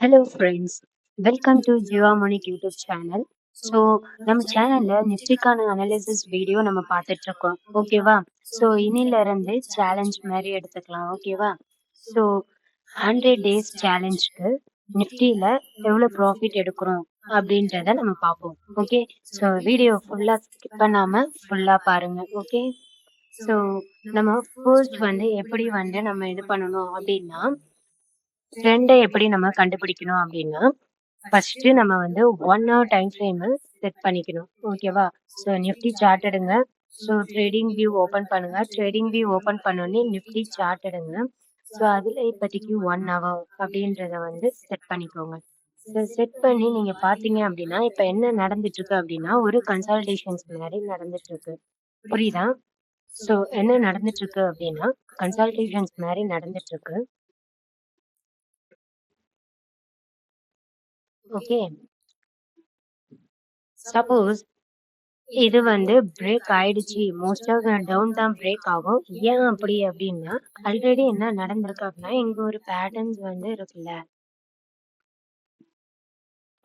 Hello friends, welcome to ஜீவாமணிக் YouTube channel. So நம்ம சேனல்ல நிஃப்டிக்கான அனாலிசிஸ் வீடியோ நம்ம பார்த்துட்டு இருக்கோம். ஓகேவா? ஸோ இன்னில இருந்து சேலஞ்ச் மாதிரி எடுத்துக்கலாம். ஓகேவா? ஸோ 100 டேஸ் சேலஞ்சுக்கு நிஃப்டியில எவ்வளோ ப்ராஃபிட் எடுக்கிறோம் அப்படின்றத நம்ம பார்ப்போம். ஓகே? ஸோ வீடியோ ஃபுல்லாக ஸ்கிப் பண்ணாம ஃபுல்லாக பாருங்க. ஓகே? ஸோ நம்ம ஃபர்ஸ்ட் வந்து எப்படி வந்து நம்ம இது பண்ணணும் அப்படின்னா ட்ரெண்டை எப்படி நம்ம கண்டுபிடிக்கணும் அப்படின்னா ஃபர்ஸ்ட் நம்ம வந்து 1 hour டைம் ஃப்ரேம் செட் பண்ணிக்கணும். ஓகேவா? ஸோ நிஃப்டி சார்ட் எடுங்க. ஸோ ட்ரேடிங் வியூ ஓப்பன் பண்ணுங்க. ட்ரேடிங் வியூ ஓப்பன் பண்ணோடனே நிஃப்டி சார்ட் எடுங்க. ஸோ அதில் இப்போதைக்கு 1 hour அப்படின்றத வந்து செட் பண்ணிக்கோங்க. ஸோ செட் பண்ணி நீங்கள் பார்த்தீங்க அப்படின்னா இப்போ என்ன நடந்துட்டு இருக்கு அப்படின்னா ஒரு கன்சல்டேஷன்ஸ் மாதிரி நடந்துட்டு இருக்கு. புரியுதா? ஸோ என்ன நடந்துட்டு இருக்கு அப்படின்னா கன்சல்டேஷன்ஸ் மாதிரி நடந்துட்டு இருக்கு. ஓகே, சப்போஸ் இது வந்து பிரேக் ஆயிடுச்சு. மோஸ்டா டவுன் தான் பிரேக் ஆகும். ஏன் அப்படி அப்படின்னா ஆல்ரெடி என்ன நடந்திருக்கு அப்படின்னா இங்க ஒரு பேட்டர்ன்ஸ் வந்து இருக்குல்ல.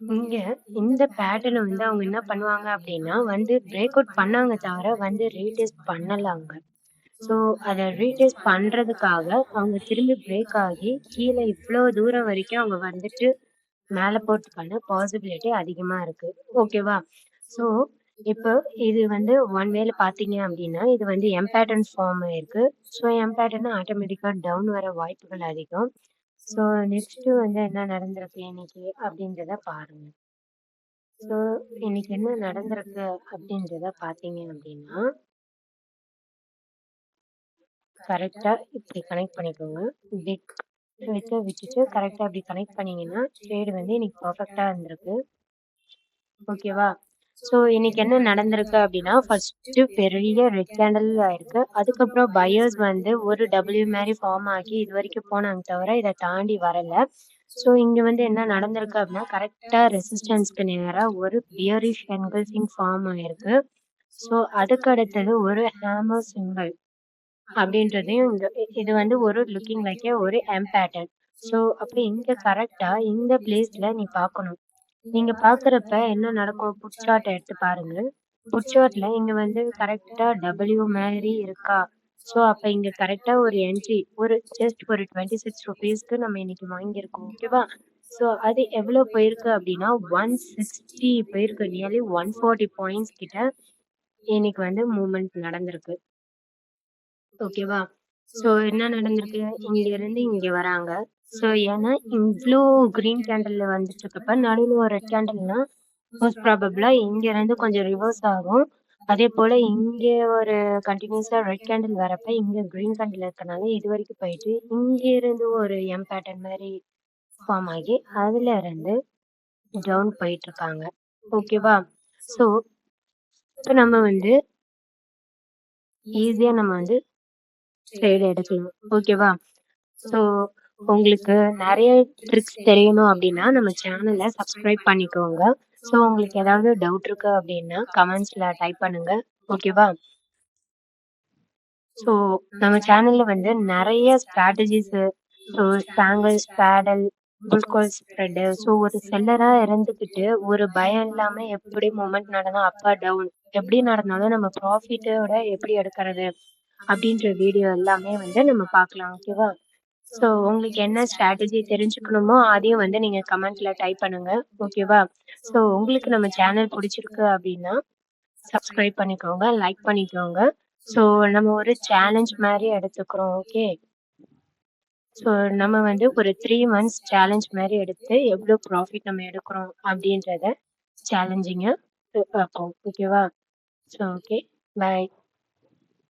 இங்க இந்த பேட்டர்ன் வந்து அவங்க என்ன பண்ணுவாங்க அப்படின்னா வந்து பிரேக் அவுட் பண்ணாங்க தவிர வந்து ரீடெஸ்ட் பண்ணலாங்க. ஸோ அதை ரீடெஸ்ட் பண்றதுக்காக அவங்க திரும்பி பிரேக் ஆகி கீழே இவ்வளோ தூரம் வரைக்கும் அவங்க வந்துட்டு மேலே போறதுக்கான பாசிபிலிட்டி அதிகமா இருக்கு. ஓகேவா? ஸோ இப்போ இது வந்து ஒன் வேல பார்த்தீங்க அப்படின்னா இது வந்து எம் பேட்டர்ன் ஃபார்ம் ஆயிருக்கு. ஸோ எம் பேட்டர்ன் ஆட்டோமேட்டிக்காக டவுன் வர வாய்ப்புகள் அதிகம். ஸோ நெக்ஸ்ட் வந்து என்ன நடந்திருக்கு இன்னைக்கு அப்படின்றத பாருங்க. ஸோ இன்னைக்கு என்ன நடந்திருக்கு அப்படின்றத பார்த்தீங்க அப்படின்னா கரெக்டா இப்படி கனெக்ட் பண்ணிக்கோங்க. பிக் விட்டுட்டு கரெக்டா இப்படி கனெக்ட் பண்ணீங்கன்னா ட்ரேட் வந்து இன்னைக்கு பர்ஃபெக்டா இருந்திருக்கு. ஓகேவா? ஸோ இன்னைக்கு என்ன நடந்திருக்கு அப்படின்னா ஃபர்ஸ்ட் பெரிய ரெட் கேண்டில் ஆயிருக்கு. அதுக்கப்புறம் பையர்ஸ் வந்து ஒரு டபிள்யூ மாதிரி ஃபார்ம் ஆகி இது வரைக்கும் போனாங்க தவிர இதை தாண்டி வரல. ஸோ இங்க வந்து என்ன நடந்திருக்கு அப்படின்னா கரெக்டா ரெசிஸ்டன்ஸ்க்கு நேரா ஒரு பியரிஷ் என்கல்ஃபிங் ஃபார்ம் ஆயிருக்கு. ஸோ அதுக்கு அடுத்தது ஒரு ஹேமர் சிம்பிள் அப்படின்றதையும் இது வந்து ஒரு லுக்கிங் லைக் ஒரு எம் பேட்டர்ன். ஸோ அப்படி இங்க கரெக்டா இந்த பிளேஸ்ல நீ பார்க்கணும். நீங்க பாக்குறப்ப என்ன நடக்கும்? புட் சார்ட் எடுத்து பாருங்க. புட் சார்ட்ல இங்க வந்து கரெக்டா டபிள்யூ மாதிரி இருக்கா? ஸோ அப்ப இங்க கரெக்டா ஒரு என்ட்ரி ஒரு ஜஸ்ட் ஒரு 26 ருபீஸ்க்கு நம்ம இன்னைக்கு வாங்கியிருக்கோம். ஓகேவா? ஸோ அது எவ்வளவு போயிருக்கு அப்படின்னா 160 போயிருக்கு. நியர்லி 140 பாயிண்ட்ஸ் கிட்ட இன்னைக்கு வந்து மூவ்மெண்ட் நடந்திருக்கு. ஓகேவா? ஸோ என்ன நடந்திருக்கு? இங்க இருந்து இங்க வராங்க. ஸோ ஏன்னா இவ்ளோ கிரீன் கேண்டில்ல வந்துட்டு இருக்கப்ப நடுவுல ஒரு ரெட் கேண்டில்னா மோஸ்ட் ப்ராபபிளா இங்க இருந்து கொஞ்சம் ரிவர்ஸ் ஆகும். அதே போல இங்க ஒரு கண்டினியூஸா ரெட் கேண்டில் வரப்ப இங்க கிரீன் கேண்டில் இருக்கனால இது வரைக்கும் போயிட்டு இங்க இருந்து ஒரு எம் பேட்டர்ன் மாதிரி ஃபார்ம் ஆகி அதுல இருந்து டவுன் போயிட்டு இருக்காங்க. ஓகேவா? ஸோ இப்போ நம்ம வந்து ஈஸியா நம்ம வந்து ட்ரேட் எடுக்கலாம். ஓகேவா? ஸோ உங்களுக்கு நிறைய ட்ரிக்ஸ் தெரியணும் அப்படின்னா நம்ம சேனலை சப்ஸ்கிரைப் பண்ணிக்கோங்க. ஸோ உங்களுக்கு ஏதாவது டவுட் இருக்கு அப்படின்னா கமெண்ட்ஸ்ல டைப் பண்ணுங்க. ஓகேவா? ஸோ நம்ம சேனல்ல வந்து நிறைய ஸ்ட்ராட்டஜிஸ், ஸோ ஸ்டாங்கிள் ஸ்பேடல் புல்கால் ஸ்ப்ரெட், ஸோ ஒரு செல்லரா இருந்துக்கிட்டு ஒரு பயம் இல்லாம எப்படி மூமெண்ட் நடந்தா அப்பா டவுன் எப்படி நடந்தாலும் நம்ம ப்ராஃபிட்டோட எப்படி எடுக்கிறது அப்படின்ற வீடியோ எல்லாமே வந்து நம்ம பார்க்கலாம். ஓகேவா? ஸோ உங்களுக்கு என்ன ஸ்ட்ராட்டஜி தெரிஞ்சுக்கணுமோ அதையும் வந்து நீங்க கமெண்ட்ல டைப் பண்ணுங்க. ஓகேவா? ஸோ உங்களுக்கு நம்ம சேனல் பிடிச்சிருக்கு அப்படின்னா சப்ஸ்கிரைப் பண்ணிக்கோங்க, லைக் பண்ணிக்கோங்க. ஸோ நம்ம ஒரு சேலஞ்ச் மாதிரி எடுத்துக்கிறோம். ஓகே? ஸோ நம்ம வந்து ஒரு 3 months சேலஞ்ச் மாதிரி எடுத்து எவ்வளோ ப்ராஃபிட் நம்ம எடுக்கிறோம் அப்படின்றத சேலஞ்சிங்க பார்ப்போம். ஓகேவா? ஸோ ஓகே, பாய்.